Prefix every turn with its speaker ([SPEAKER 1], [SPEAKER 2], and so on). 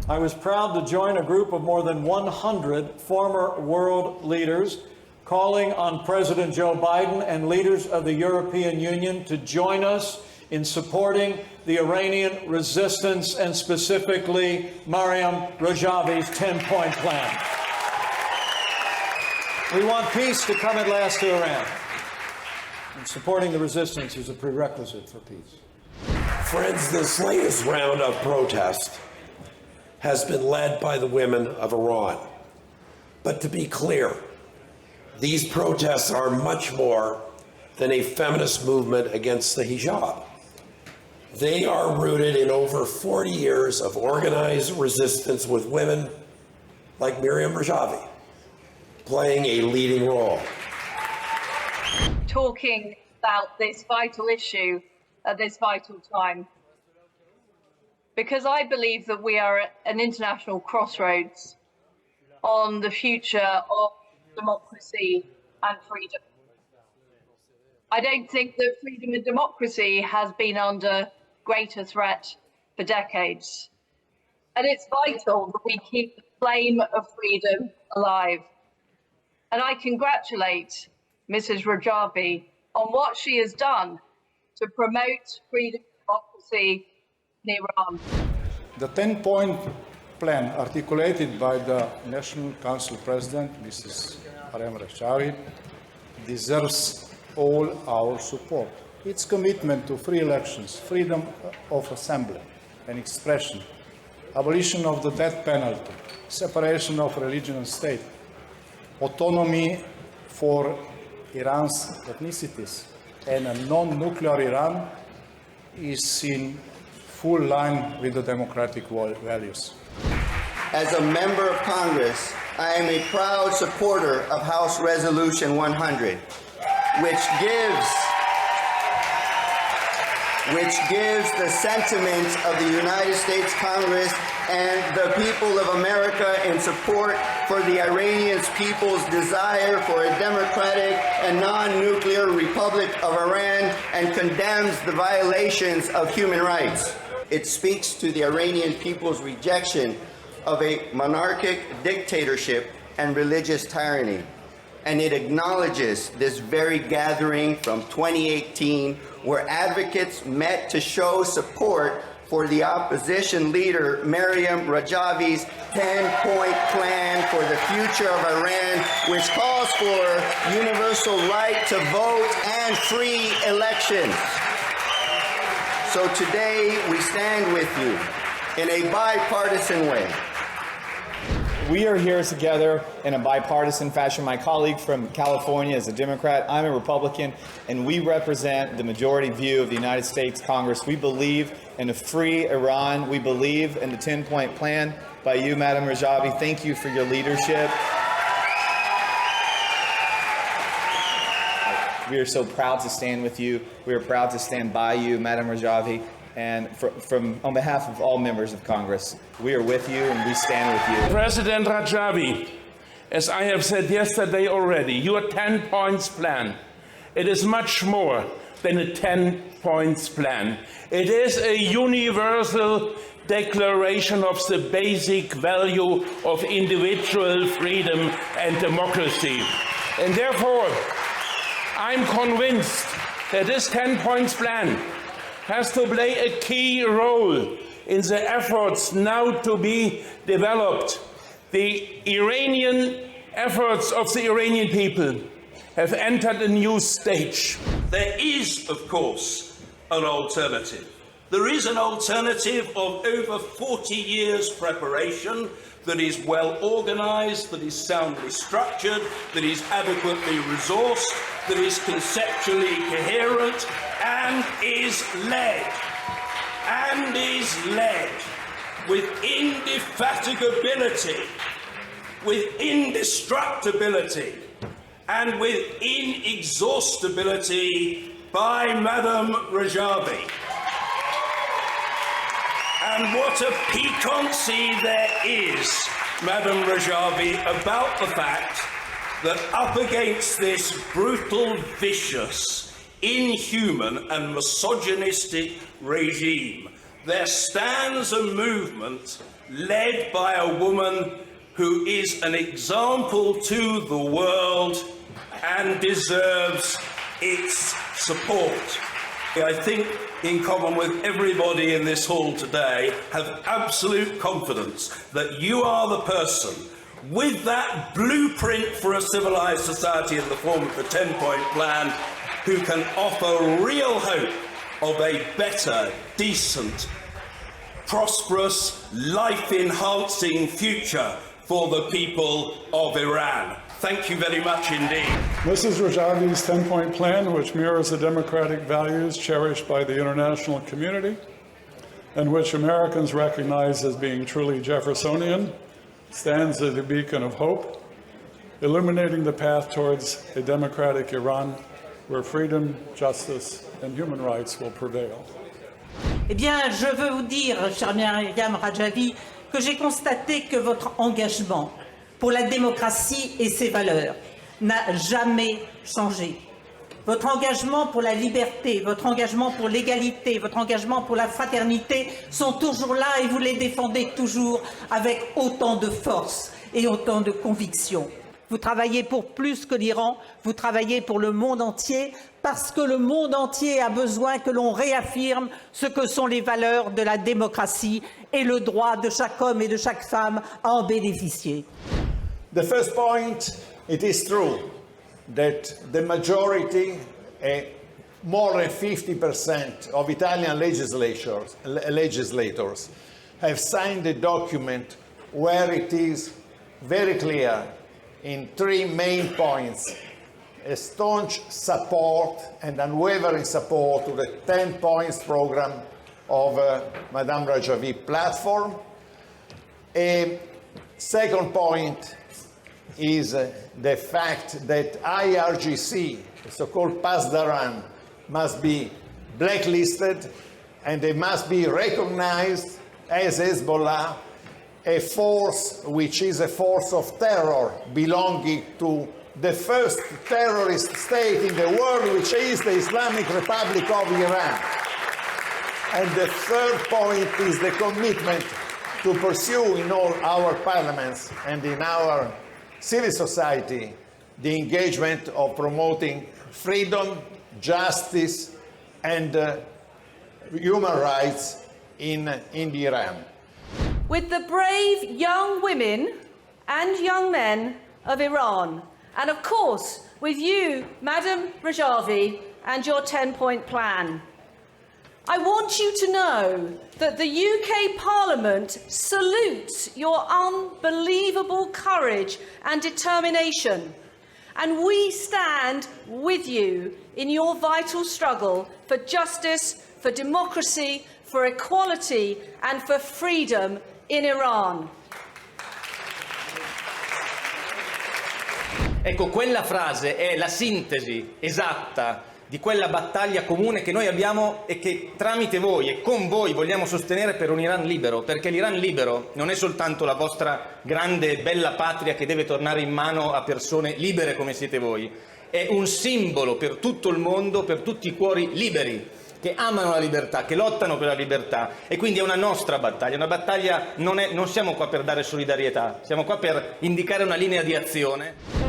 [SPEAKER 1] I was proud to join a group of more than 100 former world leaders calling on President Joe Biden and leaders of the European Union to join us in supporting the Iranian resistance and specifically Maryam Rajavi's 10-point plan. We want peace to come at last to Iran, and supporting the resistance is a prerequisite for peace.
[SPEAKER 2] Friends, this latest round of protest has been led by the women of Iran. But to be clear, these protests are much more than a feminist movement against the hijab. They are rooted in over 40 years of organized resistance with women like Maryam Rajavi playing a leading role.
[SPEAKER 3] Talking about this vital issue at this vital time, because I believe that we are at an international crossroads on the future of democracy and freedom. I don't think that freedom and democracy has been under greater threat for decades. And it's vital that we keep the flame of freedom alive. And I congratulate Mrs. Rajavi on what she has done to promote freedom and democracy in Iran.
[SPEAKER 4] The 10-point plan articulated by the National Council President, Mrs. Maryam Rajavi, deserves all our support. Its commitment to free elections, freedom of assembly and expression, abolition of the death penalty, separation of religion and state, autonomy for Iran's ethnicities, and a non-nuclear Iran is in full line with the democratic values.
[SPEAKER 5] As a member of Congress, I am a proud supporter of House Resolution 100, which gives the sentiments of the United States Congress and the people of America in support for the Iranian people's desire for a democratic and non-nuclear Republic of Iran and condemns the violations of human rights. It speaks to the Iranian people's rejection of a monarchic dictatorship and religious tyranny. And it acknowledges this very gathering from 2018 where advocates met to show support for the opposition leader Maryam Rajavi's 10-point plan for the future of Iran, which calls for universal right to vote and free elections. So today we stand with you in a bipartisan way.
[SPEAKER 6] We are here together in a bipartisan fashion. My colleague from California is a Democrat. I'm a Republican, and we represent the majority view of the United States Congress. We believe in a free Iran. We believe in the 10-point plan by you, Madam Rajavi. Thank you for your leadership. We are so proud to stand with you. We are proud to stand by you, Madam Rajavi. And on behalf of all members of Congress, we are with you and we stand with you.
[SPEAKER 7] President Rajavi, as I have said yesterday already, your 10 points plan, it is much more than a 10 points plan. It is a universal declaration of the basic value of individual freedom and democracy. And therefore, I'm convinced that this 10 points plan has to play a key role in the efforts now to be developed. The Iranian efforts of the Iranian people have entered a new stage.
[SPEAKER 8] There is, of course, an alternative. There is an alternative of over 40 years preparation that is well organized, that is soundly structured, that is adequately resourced, that is conceptually coherent, and is led with indefatigability, with indestructibility, and with inexhaustibility by Maryam Rajavi. And what a piquancy there is, Maryam Rajavi, about the fact that up against this brutal, vicious, inhuman and misogynistic regime, there stands a movement led by a woman who is an example to the world and deserves its support. I think, in common with everybody in this hall today, have absolute confidence that you are the person with that blueprint for a civilised society in the form of the 10-point plan who can offer real hope of a better, decent, prosperous, life-enhancing future for the people of Iran. Thank you very much indeed.
[SPEAKER 9] Mrs. Rajavi's 10-point plan, which mirrors the democratic values cherished by the international community and which Americans recognize as being truly Jeffersonian, stands as a beacon of hope, illuminating the path towards a democratic Iran where freedom, justice, and human rights will prevail.
[SPEAKER 10] Eh bien, je veux vous dire, chère Maryam Rajavi, que j'ai constaté que votre engagement pour la démocratie et ses valeurs n'a jamais changé. Votre engagement pour la liberté, votre engagement pour l'égalité, votre engagement pour la fraternité sont toujours là et vous les défendez toujours avec autant de force et autant de conviction. Vous travaillez pour plus que l'Iran, vous travaillez pour le monde entier parce que le monde entier a besoin que l'on réaffirme ce que sont les valeurs de la démocratie et le droit de chaque homme et de chaque femme à en bénéficier.
[SPEAKER 11] The first point, it is true that the majority, more than 50% of Italian legislators have signed a document where it is very clear in 3 main points: a staunch support and unwavering support to the 10 points program of Maryam Rajavi platform. A second point is the fact that IRGC, the so-called Pasdaran, must be blacklisted and they must be recognized as Hezbollah, a force which is a force of terror belonging to the first terrorist state in the world, which is the Islamic Republic of Iran. And the third point is the commitment to pursue in all our parliaments and in our civil society the engagement of promoting freedom, justice, and human rights in Iran.
[SPEAKER 12] With the brave young women and young men of Iran, and of course with you, Maryam Rajavi, and your 10-point plan. I want you to know that the UK Parliament salutes your unbelievable courage and determination, and we stand with you in your vital struggle for justice, for democracy, for equality, and for freedom in Iran.
[SPEAKER 6] Ecco, quella frase è la sintesi esatta di quella battaglia comune che noi abbiamo e che tramite voi e con voi vogliamo sostenere per un Iran libero, perché l'Iran libero non è soltanto la vostra grande e bella patria che deve tornare in mano a persone libere come siete voi, è un simbolo per tutto il mondo, per tutti i cuori liberi, che amano la libertà, che lottano per la libertà, e quindi è una nostra battaglia. Una battaglia non siamo qua per dare solidarietà, siamo qua per indicare una linea di azione.